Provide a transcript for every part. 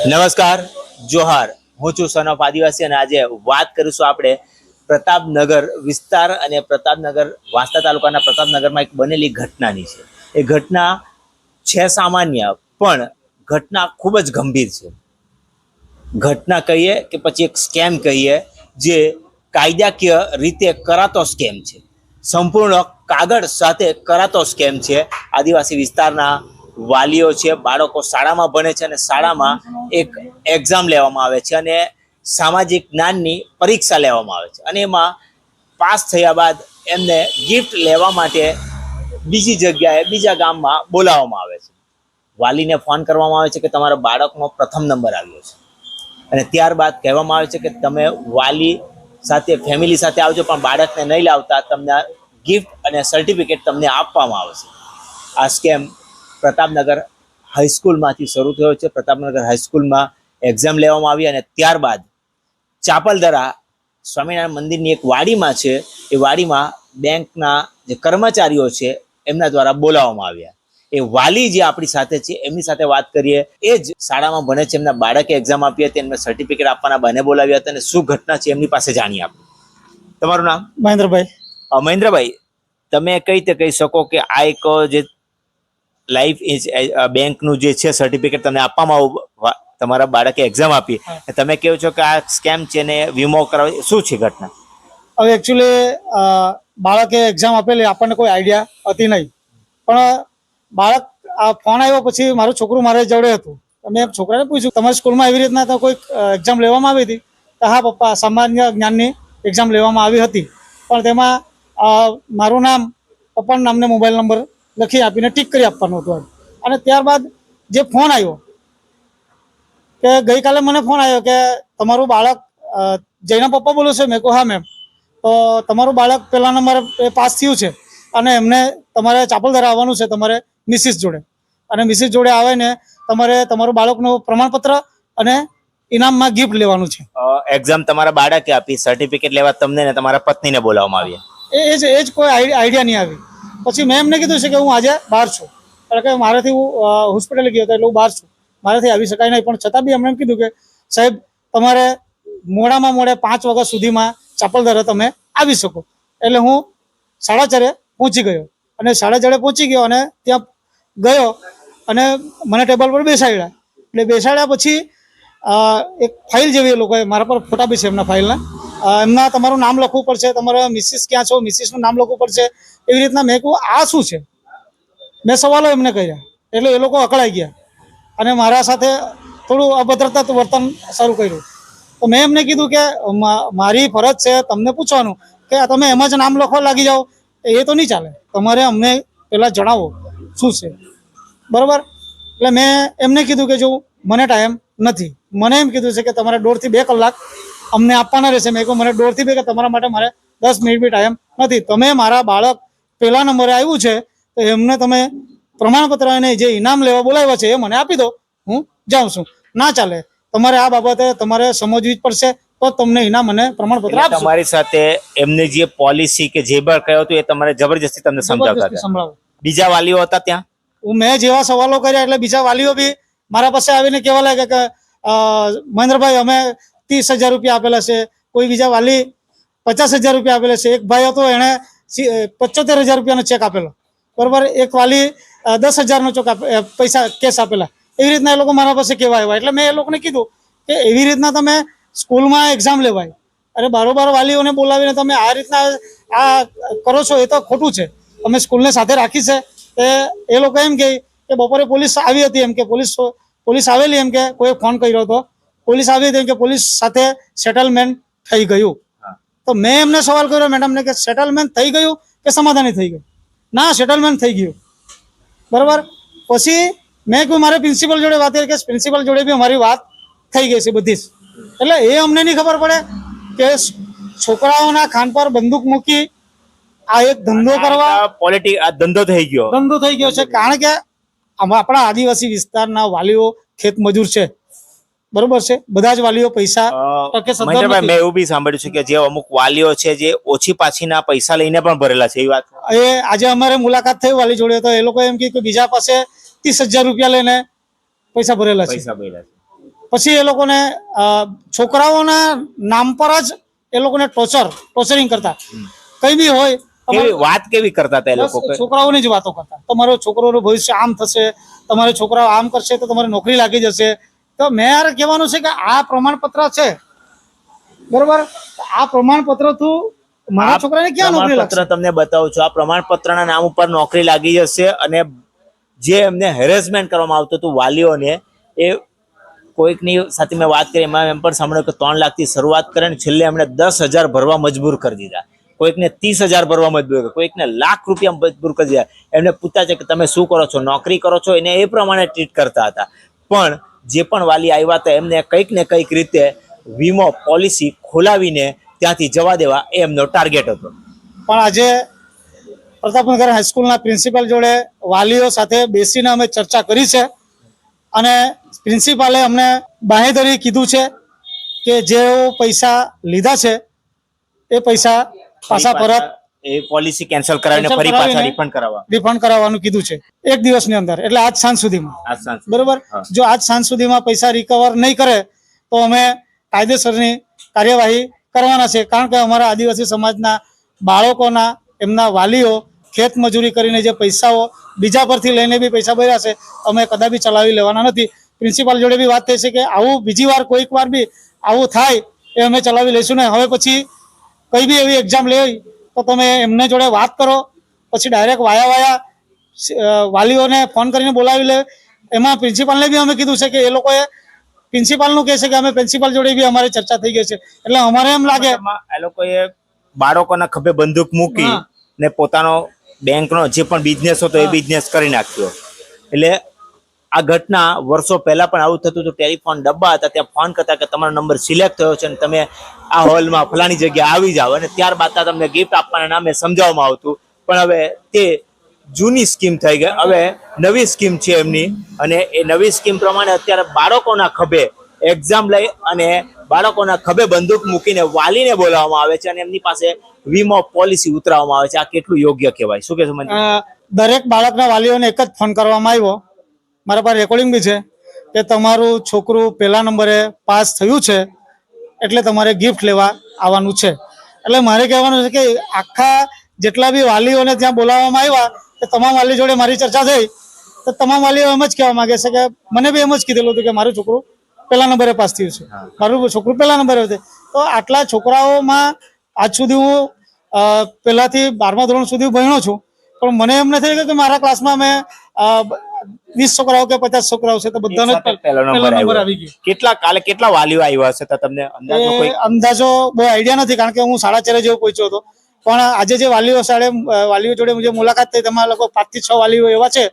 નમસ્કાર, જોહાર. હું છું સન ઓફ આદિવાસી અને આજે વાત કરીશું આપણે પ્રતાપનગર વિસ્તાર અને પ્રતાપનગર વાંસદા તાલુકાના પ્રતાપનગરમાં એક બનેલી ઘટનાની છે. એ ઘટના છે સામાન્ય, પણ ઘટના ખૂબ જ ગંભીર છે. ઘટના કહીએ કે પછી એક સ્કેમ કહીએ, જે કાયદાકીય રીતે કરાતો સ્કેમ છે. સંપૂર્ણ કાગળ સાથે કરાતો સ્કેમ છે. આદિવાસી વિસ્તારના વાલીઓ છે, બાળકો શાળામાં ભણે છે અને શાળામાં એક એક્ઝામ લેવામાં આવે છે અને સામાજિક જ્ઞાનની પરીક્ષા લેવામાં આવે છે અને એમાં પાસ થયા બાદ એમને ગિફ્ટ લેવા માટે બીજી જગ્યાએ બીજા ગામમાં બોલાવવામાં આવે છે. વાલીને ફોન કરવામાં આવે છે કે તમારા બાળકનો પ્રથમ નંબર આવ્યો છે અને ત્યારબાદ કહેવામાં આવે છે કે તમે વાલી સાથે ફેમિલી સાથે આવજો, પણ બાળકને નહીં લાવતા તમને ગિફ્ટ અને સર્ટિફિકેટ તમને આપવામાં આવશે. આ સ્કેમ પ્રતાપનગર હાઈસ્કૂલમાંથી શરૂ થયો છે. પ્રતાપનગર હાઈસ્કૂલમાં એક્ઝામ લેવામાં આવી અને ત્યારબાદ ચાપલદરા સ્વામિનારાયણ મંદિરની એક વાડીમાં છે, એ વાડીમાં બેંકના જે કર્મચારીઓ છે એમના દ્વારા બોલાવવામાં આવ્યા. એ વાલી જે આપણી સાથે છે એમની સાથે વાત કરીએ. એ જ શાળામાં ભણે છે, એમના બાળકે એક્ઝામ આપી હતી, એમને સર્ટિફિકેટ આપવાના બહાને બોલાવ્યા હતા અને શું ઘટના છે એમની પાસે જાણીએ આપણે. તમારું નામ? મહેન્દ્રભાઈ. મહેન્દ્રભાઈ, તમે કઈ રીતે કહી શકો કે આ એક જે લાઈફ બેંકનું જે છે સર્ટિફિકેટ તમને આપવામાં આવ્યું, તમારા બાળકે એક્ઝામ આપી, તમે કહો છો કે આ સ્કેમ છે ને વીમો કરાવે, શું છે ઘટના? હવે એકચ્યુઅલી બાળકે એક્ઝામ આપેલી, આપણને કોઈ આઈડિયા હતી નહીં, પણ બાળક આ ફોન આવ્યો પછી મારું છોકરું મારે જોડે હતું. મેં છોકરાને પૂછ્યું, તમારી સ્કૂલમાં એવી રીતના તો કોઈ એક્ઝામ લેવામાં આવી હતી? તો હા પપ્પા, સામાન્ય જ્ઞાનની એક્ઝામ લેવામાં આવી હતી, પણ તેમાં મારું નામ, પપ્પાનું નામને મોબાઈલ નંબર લખી આપીને ટીક કરી આપવાનું હતું. અને ત્યારબાદ જે ફોન આવ્યો કે ગઈકાલે મને ફોન આવ્યો કે તમારું બાળક જયના પપ્પા બોલો છો? મેં કહું હા મેમ. તો તમારું બાળક પહેલા નંબર પાસ થયું છે અને એમને તમારે ચાપલદરા આવવાનું છે તમારે મિસિસ જોડે, અને મિસિસ જોડે આવે ને તમારે તમારું બાળકનું પ્રમાણપત્ર અને ઇનામમાં ગિફ્ટ લેવાનું છે. એક્ઝામ તમારા બાળકે આપી, સર્ટિફિકેટ લેવા તમને ને તમારા પત્નીને બોલાવવામાં આવ્યા. એ જ કોઈ આઈડિયા નહીં આવી. પછી મેં એમને કીધું છે કે હું આજે બહાર છું, કારણ કે મારાથી હું હોસ્પિટલે ગયો હતો એટલે હું બહાર છું, મારાથી આવી શકાય નહીં. પણ છતાં બી એમણે એમ કીધું કે સાહેબ, તમારે મોડામાં મોડે 5 વાગ્યા સુધીમાં ચાપલદરા તમે આવી શકો. એટલે હું 4:30 પહોંચી ગયો અને 4:30 પહોંચી ગયો અને ત્યાં ગયો અને મને ટેબલ પર બેસાડ્યા. એટલે બેસાડ્યા પછી એક ફાઇલ જેવી એ લોકોએ મારા પર ફોટા બી છે એમના ફાઇલના. એમના તમારું નામ લખવું પડશે, તમારે મિસિસ ક્યાં છો, મિસિસનું નામ લખવું પડશે, એવી રીતના. મેં કહું આ શું છે? મેં સવાલો એમને કર્યા એટલે એ લોકો અકળાઈ ગયા અને મારા સાથે થોડું અભદ્રતા વર્તન શરૂ કર્યું. તો મેં એમને કીધું કે મારી ફરજ છે તમને પૂછવાનું કે તમે એમાં જ નામ લખવા લાગી જાઓ, એ તો નહીં ચાલે. તમારે અમને પહેલાં જણાવો શું છે, બરાબર? એટલે મેં એમને કીધું કે જો મને ટાઈમ નથી, મને એમ કીધું છે કે તમારે 1.5 થી 2 કલાક અમને આપવાના રહેશે. મેં કહું મને 1.5 થી 2 તમારા માટે મારે 10 મિનિટ બી ટાઈમ નથી. તમે મારા બાળક પહેલા નંબરે આવ્યું છે તો એમને તમે પ્રમાણપત્ર અને જે ઇનામ લેવા બોલાવ્યા છે એ મને આપી દો, હું જાઉં છું. ના ચાલે, તમારે આ બાબતે તમારે સમજવી જ પડશે, તો તમને ઇનામ અને પ્રમાણપત્ર આપશે. તમારી સાથે એમની જે પોલિસી કે જે પણ કહ્યું હતું એ તમારે જબરજસ્તી તમને સમજાવતા હતા? બીજા વાલીઓ હતા ત્યાં? મેં જેવા સવાલો કર્યા એટલે બીજા વાલીઓ બી મારા પાસે આવીને કહેવા લાગ્યા કે મહેન્દ્રભાઈ, અમે 30,000 રૂપિયા આપેલા છે. કોઈ બીજા વાલી 50,000 રૂપિયા આપેલા છે. એક ભાઈ હતો, એણે 75,000 રૂપિયાનો ચેક આપેલો, બરાબર? એક વાલી 10,000નો પૈસા કેશ આપેલા. એવી રીતના એ લોકો મારા પાસે કહેવા આવ્યા. એટલે મેં એ લોકોને કીધું કે એવી રીતના તમે સ્કૂલમાં એક્ઝામ લેવાય અને બારોબાર વાલીઓને બોલાવીને તમે આ રીતના આ કરો છો, એ તો ખોટું છે. અમે સ્કૂલને સાથે રાખી છે. એ લોકો એમ કહે કે બપોરે પોલીસ આવી હતી, એમ કે પોલીસ આવેલી, એમ કે કોઈ ફોન કર્યો હતો, પોલીસ આવી હતી, એમ કે પોલીસ સાથે સેટલમેન્ટ થઈ ગયું. તો મેં એમને સવાલ કર્યો મેડમને કે સેટલમેન્ટ થઈ ગયું કે સમાધાની થઈ ગયું? ના, સેટલમેન્ટ થઈ ગયું, બરાબર. પછી મેં કહ્યું મારે પ્રિન્સિપલ જોડે વાત કરી, કે પ્રિન્સિપલ જોડે બી અમારી વાત થઈ ગઈ છે બધી જ. એટલે એ અમને નહીં ખબર પડે કે છોકરાઓના ખાન પર બંદૂક મૂકી આ એક ધંધો કરવા, ધંધો થઈ ગયો છે. કારણ કે આપણા આદિવાસી વિસ્તારના વાલીઓ ખેત મજૂર છે, બરોબર છે? બધા જ વાલીઓ પૈસા મેં એવું બી સાંભળ્યું છે કે જે અમુક વાલીઓ છે જે ઓછી પાછીના પૈસા લઈને પણ ભરેલા છે, એ વાત? એ આજે અમારે મુલાકાત થઈ વાલી જોડે, તો એ લોકો એમ કે બીજા પાસે 30,000 રૂપિયા લઈને પૈસા ભરેલા છે. પછી એ લોકોને છોકરાઓના નામ પર જ એ લોકોને ટોર્ચરિંગ કરતા. કઈ બી હોય વાત કેવી કરતા હતા એ લોકો? બસ છોકરાઓની જ વાતો કરતા. તમારો છોકરોનું ભવિષ્ય આમ થશે, તમારે છોકરાઓ આમ કરશે તો તમારે નોકરી લાગી જશે. તો મેં યાર કહેવાનું છે કે આ પ્રમાણપત્ર છે, બરોબર, આ પ્રમાણપત્ર થ્રુ મારા છોકરાને ક્યાં નોકરી લાગશે? પ્રમાણપત્ર તમને બતાવું છું. આ પ્રમાણપત્રના નામ ઉપર નોકરી લાગી જશે. અને જે એમને હેરેસમેન્ટ કરવામાં આવતું હતું વાલીઓને, એ કોઈકની સાથે મેં વાત કરી, એમાં એમ પણ સાંભળ્યું કે 3 લાખથી શરૂઆત કરે ને છેલ્લે એમણે 10,000 ભરવા મજબૂર કરી દીધા. કોઈકને 30,000 ભરવા મજબૂર કર્યા, કોઈકને લાખ રૂપિયા મજબૂર કરી દીધા. એમને પૂછતા છે કે તમે શું કરો છો, નોકરી કરો છો? એને એ પ્રમાણે ટ્રીટ કરતા હતા. પણ જે પણ વાલી આવ્યા હતા એમને કંઈક ને કંઈક રીતે વીમો પોલિસી ખોલાવીને ત્યાંથી જવા દેવા એ એમનો ટાર્ગેટ હતો. પણ આજે પ્રતાપનગર હાઈસ્કૂલના પ્રિન્સિપાલ જોડે વાલીઓ સાથે બેસીને અમે ચર્ચા કરી છે અને પ્રિન્સિપાલે અમને બાંહેધરી કીધું છે કે જે પૈસા લીધા છે એ પૈસા પાછા પરત એ પોલિસી કેન્સલ કરાવીને ફરી પાછા રિફંડ કરાવવાનું કીધું છે 1 દિવસની અંદર, એટલે આજ સાંજ સુધીમાં. બરોબર, જો આજ સાંજ સુધીમાં પૈસા રિકવર નહીં કરે તો અમે કાયદેસરની કાર્યવાહી કરવાના છે. કારણ કે અમારા આદિવાસી સમાજના બાળકોના એમના વાલીઓ ખેત મજૂરી કરીને જે પૈસાઓ બીજા પરથી લઈને બી પૈસા ભર્યા છે, અમે કદાપી ચલાવી લેવાના નથી. પ્રિન્સિપાલ જોડે બી વાત થઈ છે કે આવું બીજી વાર કોઈક વાર બી આવું થાય એ અમે ચલાવી લઈશું ને. હવે પછી કઈ બી એવી એક્ઝામ લે તો તમે એમને જોડે વાત કરો, પછી ડાયરેક્ટ વાયા વાલીઓને ફોન કરીને બોલાવી લે. એમાં પ્રિન્સિપાલને બી અમે કીધું છે કે એ લોકોએ પ્રિન્સિપાલનું કહે છે કે અમે પ્રિન્સિપાલ જોડે બી અમારી ચર્ચા થઈ ગઈ છે. એટલે અમારે એમ લાગે એ લોકોએ બાળકોના ખભે બંદૂક મૂકી ને પોતાનો બેંકનો જે પણ બિઝનેસ હતો એ બિઝનેસ કરી નાખ્યો. એટલે આ ઘટના વર્ષો પહેલા પણ આવું થતું હતું. ટેલિફોન ડબ્બા હતા, ત્યાં ફોન કરતા કે તમારો નંબર સિલેક્ટ થયો છે અને તમે આ હોલમાં ફલાણી જગ્યાએ આવી જાઓ, અને ત્યારબાદ તમને ગિફ્ટ આપવાના નામે સમજાવવામાં આવતું. પણ હવે તે જૂની સ્કીમ થઈ ગઈ. હવે નવી સ્કીમ છે એમની, અને એ નવી સ્કીમ પ્રમાણે અત્યારે બાળકોના ખભે એક્ઝામ લઈ અને બાળકોના ખભે બંદૂક મૂકીને વાલીને બોલાવવામાં આવે છે અને એમની પાસે વીમો પોલિસી ઉતરાવવામાં આવે છે. આ કેટલું યોગ્ય કહેવાય? શું કહેશો મને? દરેક બાળકના વાલીઓને એક જ ફોન કરવામાં આવ્યો, મારા પાસે રેકોર્ડિંગ બી છે, કે તમારું છોકરું 1લા નંબરે પાસ થયું છે એટલે તમારે ગિફ્ટ લેવા આવવાનું છે. એટલે મારે કહેવાનું છે કે આખા જેટલા બી વાલીઓને ત્યાં બોલાવવામાં આવ્યા તે તમામ વાલી જોડે મારી ચર્ચા થઈ તો તમામ વાલીઓ એમ જ કહેવા માંગે છે કે મને બી એમ જ કીધેલું હતું કે મારું છોકરું 1લા નંબરે પાસ થયું છે, મારું છોકરું 1લા નંબરે હતું. તો આટલા છોકરાઓમાં આજ સુધી હું પહેલાથી 12મા ધોરણ સુધી ભણ્યો છું, પણ મને એમ નથી કે મારા ક્લાસમાં મેં 20 છોકરાઓ કે 50 છોકરાઓ છે તો બધાને પહેલો નંબર આવી ગયો. કેટલા વાલીઓ આવ્યા હશે તમને અંદાજો બહુ આઈડિયા નથી, કારણ કે હું 4:30 જેવો પહોંચ્યો હતો. પણ આજે જે વાલીઓ જોડે જે મુલાકાત થઈ તેમાં લોકો 5 થી 6 વાલીઓ એવા છે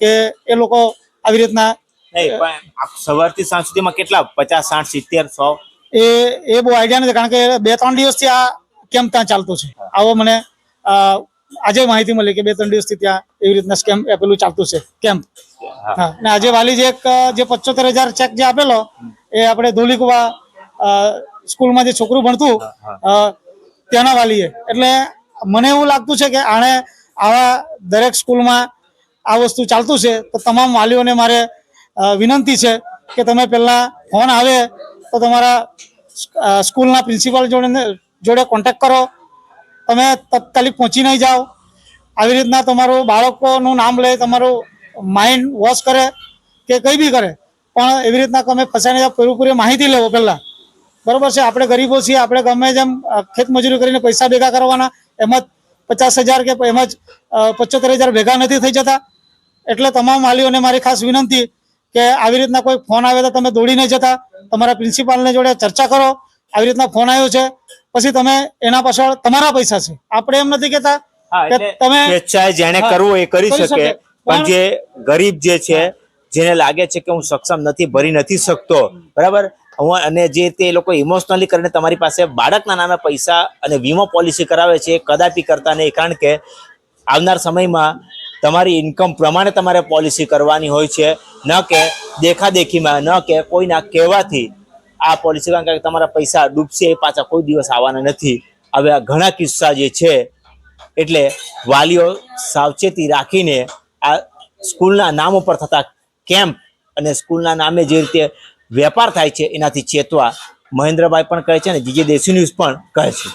કે એ લોકો આવી રીતના સવારથી સાંજ સુધીમાં કેટલા 50, 60, 70, 100 એ બહુ આઈડિયા નથી, કારણ કે 2-3 દિવસથી આ કેમ્પ ત્યાં ચાલતો છે. આવો મને આજે માહિતી મળી કે 2-3 દિવસથી ત્યાં એવી રીતના સ્કેમ પેલું ચાલતું છે કેમ્પ. હા, અને આજે વાલી જે 75,000 ચેક જે આપેલો એ આપણે ધોલીકુવા સ્કૂલમાં જે છોકરું ભણતું ત્યાંના વાલીએ. એટલે મને એવું લાગતું છે કે આણે આવા દરેક સ્કૂલમાં આ વસ્તુ ચાલતું છે. તો તમામ વાલીઓને મારે વિનંતી છે કે તમે પહેલા ફોન આવે તો તમારા સ્કૂલના પ્રિન્સિપાલ જોડે કોન્ટેક્ટ કરો. તમે તાત્કાલિક પહોંચી નહીં જાઓ. આવી રીતના તમારું બાળકોનું નામ લે, તમારું માઇન્ડ વોશ કરે કે કંઈ બી કરે, પણ એવી રીતના તમે ફસાઈને જાઓ. પૂરેપૂરી માહિતી લેવો પહેલાં, બરોબર છે? આપણે ગરીબો છીએ, આપણે ગમે જેમ ખેત મજૂરી કરીને પૈસા ભેગા કરવાના, એમ જ 50,000 કે એમ જ 75,000 ભેગા નથી થઈ જતા. એટલે તમામ વાલીઓને મારી ખાસ વિનંતી કે આવી રીતના કોઈ ફોન આવે તો તમે દોડી નહીં જતા, તમારા પ્રિન્સિપાલને જોડે ચર્ચા કરો. આવી રીતના ફોન આવ્યો છે પછી તમે એના પાછળ તમારા પૈસા છે, આપણે એમ નથી કહેતા કે તમે સ્વેચ્છાએ જેને કરવું એ કરી શકે. પણ જે ગરીબ જે છે, જેને લાગે છે કે હું સક્ષમ નથી, ભરી નથી શકતો, બરાબર, અને જે તે લોકો ઇમોશનલી કરીને તમારી પાસે બાળકના નામે પૈસા અને વીમો પોલિસી કરાવે છે, એ કદાપી કરતા નહીં. કારણ કે આવનાર સમયમાં તમારી ઇન્કમ પ્રમાણે તમારે પોલિસી કરવાની હોય છે, ન કે દેખાદેખીમાં, ન કે કોઈના કહેવાથી આ પોલિસી. કારણ કે તમારા પૈસા ડૂબશે, એ પાછા કોઈ દિવસ આવવાના નથી. હવે આ ઘણા કિસ્સા જે છે, એટલે વાલીઓ સાવચેતી રાખીને આ સ્કૂલના નામ ઉપર થતા કેમ્પ અને સ્કૂલના નામે જે રીતે વેપાર થાય છે એનાથી ચેતવા મહેન્દ્રભાઈ પણ કહે છે અને જીજે દેશી ન્યૂઝ પણ કહે છે.